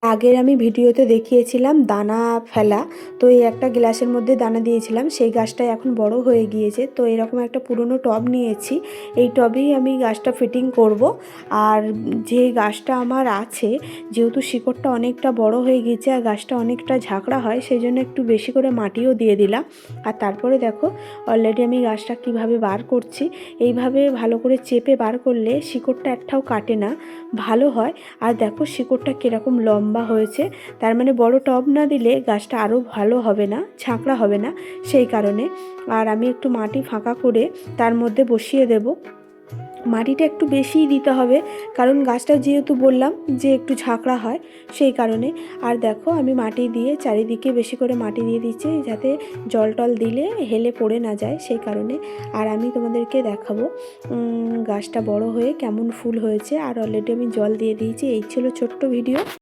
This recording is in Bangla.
আগের আমি ভিডিওতে দেখিয়েছিলাম দানা ফেলা। তো এই একটা গ্লাসের মধ্যে দানা দিয়েছিলাম, সেই গাছটা এখন বড় হয়ে গিয়েছে। তো এরকম একটা পুরনো টব নিয়েছি, এই টবেই আমি গাছটা ফিটিং করব। আর যে গাছটা আমার আছে, যেহেতু শিকড়টা অনেকটা বড় হয়ে গিয়েছে আর গাছটা অনেকটা ঝাঁকড়া হয়, সেই জন্য একটু বেশি করে মাটিও দিয়ে দিলাম। আর তারপরে দেখো অলরেডি আমি গাছটা কিভাবে বার করছি। এইভাবে ভালো করে চেপে বার করলে শিকড়টা একটাও কাটে না, ভালো হয়। আর দেখো শিকড়টা কীরকম লম্বা হয়েছে, তার মানে বড় টব না দিলে গাছটা আরও ভালো হবে না, ঝাঁকড়া হবে না, সেই কারণে। আর আমি একটু মাটি ফাঁকা করে তার মধ্যে বসিয়ে দেব। মাটিটা একটু বেশিই দিতে হবে, কারণ গাছটা যেহেতু বললাম যে একটু ঝাঁকড়া হয়, সেই কারণে। আর দেখো আমি মাটি দিয়ে চারিদিকে বেশি করে মাটি দিয়ে দিচ্ছি, যাতে জল টল দিলে হেলে পড়ে না যায়, সেই কারণে। আর আমি তোমাদেরকে দেখাবো গাছটা বড় হয়ে কেমন ফুল হয়েছে। আর অলরেডি আমি জল দিয়ে দিয়েছি। এই ছিল ছোট্ট ভিডিও।